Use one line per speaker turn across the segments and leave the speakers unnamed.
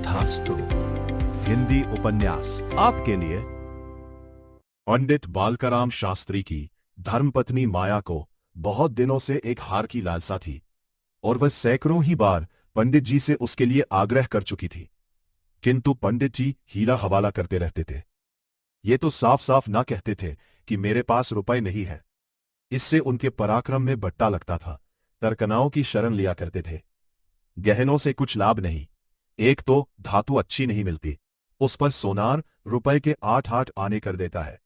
तथास्तु।
हिंदी उपन्यास आपके लिए। पंडित बालकराम शास्त्री की धर्मपत्नी माया को बहुत दिनों से एक हार की लालसा थी और वह सैकड़ों ही बार पंडित जी से उसके लिए आग्रह कर चुकी थी, किंतु पंडित जी हीरा हवाला करते रहते थे। ये तो साफ साफ ना कहते थे कि मेरे पास रुपए नहीं है। इससे उनके पराक्रम में बट्टा लगता था। तर्कनाओं की शरण लिया करते थे। गहनों से कुछ लाभ नहीं। एक तो धातु अच्छी नहीं मिलती, उस पर सोनार रुपए के 8-8 आने कर देता है।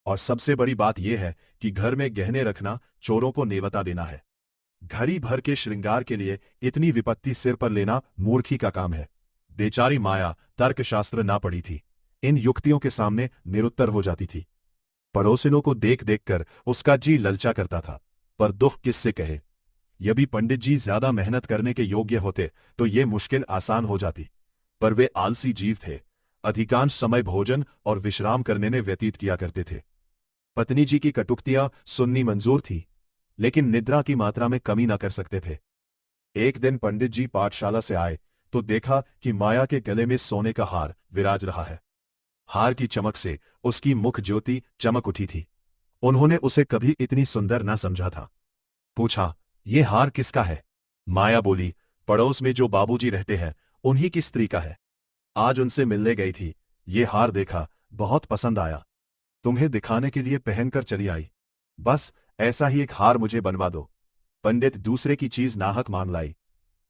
और सबसे बड़ी बात यह है कि घर में गहने रखना चोरों को नेवता देना है। घड़ी भर के श्रृंगार के लिए इतनी विपत्ति सिर पर लेना मूर्खी का काम है। बेचारी माया तर्कशास्त्र ना पढ़ी थी, इन युक्तियों के सामने निरुत्तर हो जाती थी। पड़ोसिनों को देख देखकर उसका जी ललचा करता था, पर दुख किससे कहे। यदि पंडित जी ज्यादा मेहनत करने के योग्य होते तो ये मुश्किल आसान हो जाती, पर वे आलसी जीव थे। अधिकांश समय भोजन और विश्राम करने में व्यतीत किया करते थे। पत्नी जी की कटुक्तियां सुननी मंजूर थी, लेकिन निद्रा की मात्रा में कमी न कर सकते थे। एक दिन पंडित जी पाठशाला से आए तो देखा कि माया के गले में सोने का हार विराज रहा है। हार की चमक से उसकी मुख ज्योति चमक उठी थी। उन्होंने उसे कभी इतनी सुंदर न समझा था। पूछा, ये हार किसका है? माया बोली, पड़ोस में जो बाबूजी रहते हैं उन्हीं की स्त्री का है। आज उनसे मिलने गई थी, ये हार देखा, बहुत पसंद आया, तुम्हें दिखाने के लिए पहनकर चली आई। बस ऐसा ही एक हार मुझे बनवा दो। पंडित दूसरे की चीज नाहक मान लाई।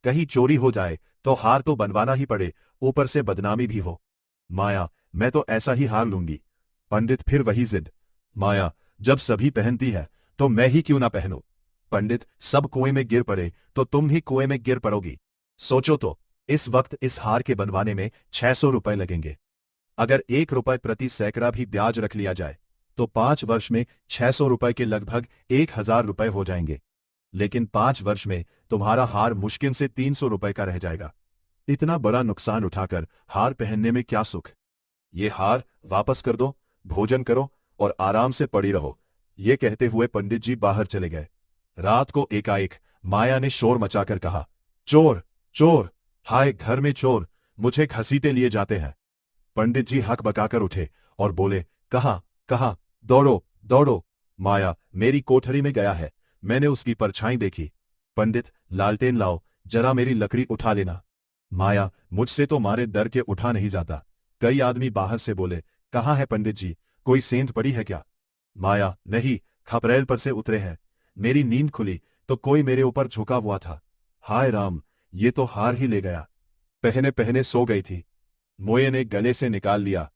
कहीं चोरी हो जाए तो हार तो बनवाना ही पड़े, ऊपर से बदनामी भी हो। माया, मैं तो ऐसा ही हार लूंगी। पंडित फिर वही जिद। माया, जब सभी पहनती है तो मैं ही क्यों ना पहनूं? पंडित, सब कुएं में गिर पड़े तो तुम भी कुएं में गिर पड़ोगी। सोचो तो, इस वक्त इस हार के बनवाने में 600 रुपए लगेंगे। अगर 1 रुपए प्रति सैकड़ा भी ब्याज रख लिया जाए तो 5 वर्ष में 600 रुपए के लगभग 1000 रुपए हो जाएंगे। लेकिन 5 वर्ष में तुम्हारा हार मुश्किल से 300 रुपए का रह जाएगा। इतना बड़ा नुकसान उठाकर हार पहनने में क्या सुख? ये हार वापस कर दो, भोजन करो और आराम से पड़ी रहो। ये कहते हुए पंडित जी बाहर चले गए। रात को एकाएक माया ने शोर मचाकर कहा, चोर चोर, हाय घर में चोर, मुझे घसीटे लिए जाते हैं। पंडित जी हक बकाकर उठे और बोले, कहाँ कहाँ, दौड़ो दौड़ो। माया, मेरी कोठरी में गया है, मैंने उसकी परछाई देखी। पंडित, लालटेन लाओ, जरा मेरी लकड़ी उठा लेना। माया, मुझसे तो मारे डर के उठा नहीं जाता। कई आदमी बाहर से बोले, कहाँ है पंडित जी, कोई सेंध पड़ी है क्या? माया, नहीं, खपरेल पर से उतरे हैं। मेरी नींद खुली तो कोई मेरे ऊपर झुका हुआ था। हाय राम, ये तो हार ही ले गया। पहने पहने सो गई थी, मोये ने गले से निकाल लिया।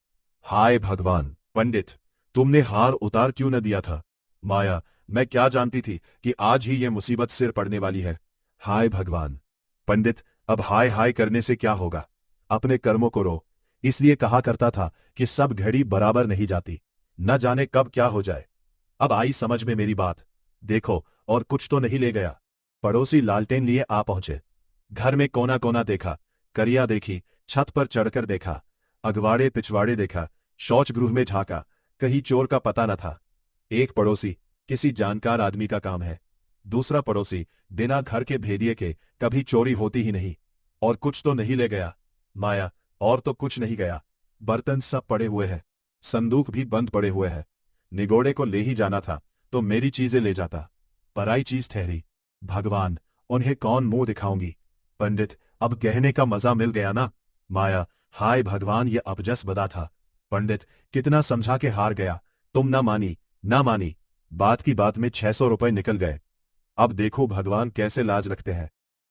हाय भगवान! पंडित, तुमने हार उतार क्यों न दिया था? माया, मैं क्या जानती थी कि आज ही ये मुसीबत सिर पड़ने वाली है। हाय भगवान! पंडित, अब हाय हाय करने से क्या होगा? अपने कर्मों को रो। इसलिए कहा करता था कि सब घड़ी बराबर नहीं जाती, न जाने कब क्या हो जाए। अब आई समझ में मेरी बात। देखो, और कुछ तो नहीं ले गया। पड़ोसी लालटेन लिए आ पहुंचे। घर में कोना कोना देखा, करिया देखी, छत पर चढ़कर देखा, अगवाड़े पिछवाड़े देखा, शौच गृह में झांका, कहीं चोर का पता न था। एक पड़ोसी किसी जानकार आदमी का काम है, दूसरा पड़ोसी बिना घर के भेदिए के कभी चोरी होती ही नहीं। और कुछ तो नहीं ले गया? माया, और तो कुछ नहीं गया। बर्तन सब पड़े हुए हैं, संदूक भी बंद पड़े हुए हैं। निगोड़े को ले ही जाना था तो मेरी चीजें ले जाता, पराई चीज ठहरी। भगवान, उन्हें कौन मुंह दिखाऊंगी? पंडित, अब कहने का मजा मिल गया ना? माया, हाय भगवान, ये अपजस बदा था। पंडित, कितना समझा के हार गया, तुम ना मानी ना मानी। बात की बात में 600 रुपए निकल गए। अब देखो भगवान कैसे लाज रखते हैं।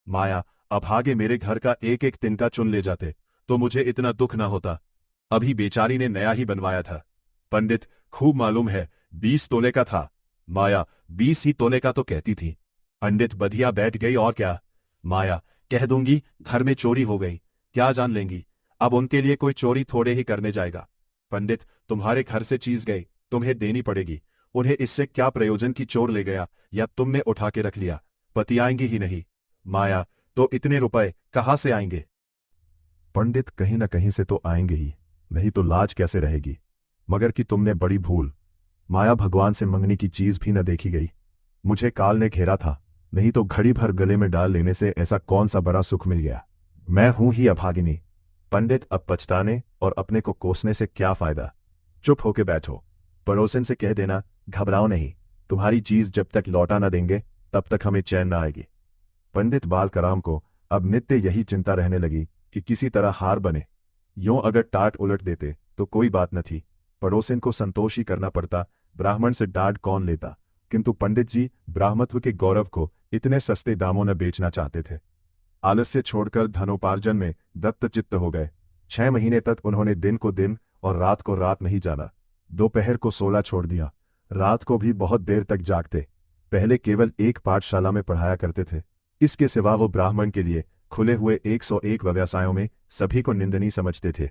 माया, अभागे मेरे घर का एक एक तिनका चुन ले जाते तो मुझे इतना दुख ना होता। अभी बेचारी ने नया ही बनवाया था। पंडित, खूब मालूम है, 20 तोले का था। माया, 20 ही तोले का तो कहती थी। पंडित, बधिया बैठ गई और क्या? माया, कह दूंगी घर में चोरी हो गई, क्या जान लेंगी? अब उनके लिए कोई चोरी थोड़े ही करने जाएगा। पंडित, तुम्हारे घर से चीज गई, तुम्हें देनी पड़ेगी। उन्हें इससे क्या प्रयोजन कि चोर ले गया या तुमने उठा के रख लिया, बतियाएंगी ही नहीं। माया, तो इतने रुपए कहाँ से आएंगे? पंडित, कहीं न कहीं से तो आएंगे ही, नहीं तो लाज कैसे रहेगी? मगर कि तुमने बड़ी भूल। माया, भगवान से मंगनी की चीज भी न देखी गई। मुझे काल ने घेरा था, नहीं तो घड़ी भर गले में डाल लेने से ऐसा कौन सा बड़ा सुख मिल गया। मैं हूं ही अभागिनी। पंडित, अब पछताने और अपने को कोसने से क्या फायदा। चुप होके बैठो। पड़ोसन से कह देना, घबराओ नहीं, तुम्हारी चीज जब तक लौटा न देंगे तब तक हमें चैन न आएगी। पंडित बालकराम को अब नित्य यही चिंता रहने लगी कि किसी तरह हार बने। यूं अगर टाट उलट देते तो कोई बात न थी, पड़ोसन को संतोष ही करना पड़ता, ब्राह्मण से डांट कौन लेता। किंतु पंडित जी ब्राह्मत्व के गौरव को इतने सस्ते दामों न बेचना चाहते थे। आलस्य छोड़कर धनोपार्जन में दत्तचित्त हो गए। 6 महीने तक उन्होंने दिन को दिन और रात को रात नहीं जाना। दोपहर को सोला छोड़ दिया, रात को भी बहुत देर तक जागते। पहले केवल एक पाठशाला में पढ़ाया करते थे, इसके सिवा वो ब्राह्मण के लिए खुले हुए 101 व्यवसायों में सभी को निंदनीय समझते थे।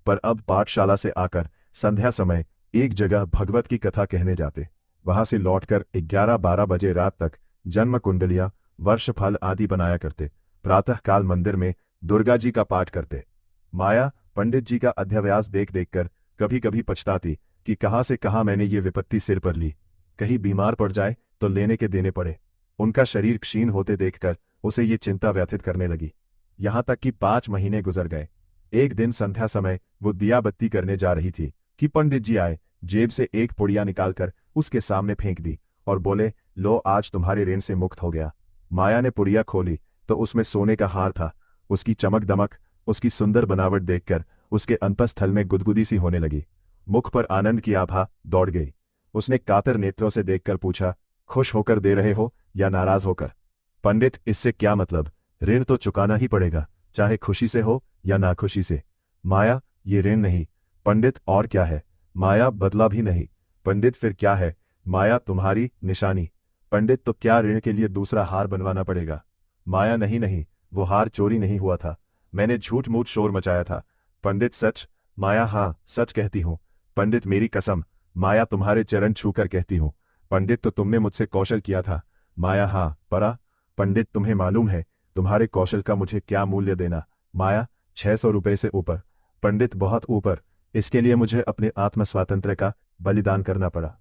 पर अब पाठशाला से आकर संध्या समय एक जगह भगवत की कथा कहने जाते, वहां से लौटकर 11-12 बजे रात तक जन्म कुंडलियां, वर्षफल आदि बनाया करते। प्रातःकाल मंदिर में दुर्गा जी का पाठ करते। माया पंडित जी का अध्यव्यास देख देखकर कभी कभी पछताती कि कहाँ से कहाँ मैंने ये विपत्ति सिर पर ली, कहीं बीमार पड़ जाए तो लेने के देने पड़े। उनका शरीर क्षीण होते देखकर उसे ये चिंता व्यथित करने लगी। यहां तक कि 5 महीने गुजर गए। एक दिन संध्या समय वो दिया बत्ती करने जा रही थी कि पंडित जी आए, जेब से एक पुड़िया निकालकर उसके सामने फेंक दी और बोले, लो आज तुम्हारे ऋण से मुक्त हो गया। माया ने पुड़िया खोली तो उसमें सोने का हार था। उसकी चमक दमक, उसकी सुंदर बनावट देखकर उसके अंतस्थल में गुदगुदी सी होने लगी। मुख पर आनंद की आभा दौड़ गई। उसने कातर नेत्रों से देखकर पूछा, खुश होकर दे रहे हो या नाराज होकर? पंडित, इससे क्या मतलब, ऋण तो चुकाना ही पड़ेगा, चाहे खुशी से हो या नाखुशी से। माया, ये ऋण नहीं। पंडित, और क्या है? माया, बदला भी नहीं। पंडित, फिर क्या है? माया, तुम्हारी निशानी। पंडित, तो क्या ऋण के लिए दूसरा हार बनवाना पड़ेगा? माया, नहीं नहीं, वो हार चोरी नहीं हुआ था, मैंने झूठ मूठ शोर मचाया था। पंडित, सच? माया, हाँ सच कहती हूँ। पंडित, मेरी कसम। माया, तुम्हारे चरण छूकर कहती हूँ। पंडित, तो तुमने मुझसे कौशल किया था? माया, हाँ परा। पंडित, तुम्हें मालूम है तुम्हारे कौशल का मुझे क्या मूल्य देना? माया, 600 रुपये से ऊपर। पंडित, बहुत ऊपर। इसके लिए मुझे अपने आत्म स्वातंत्र्य का बलिदान करना पड़ा।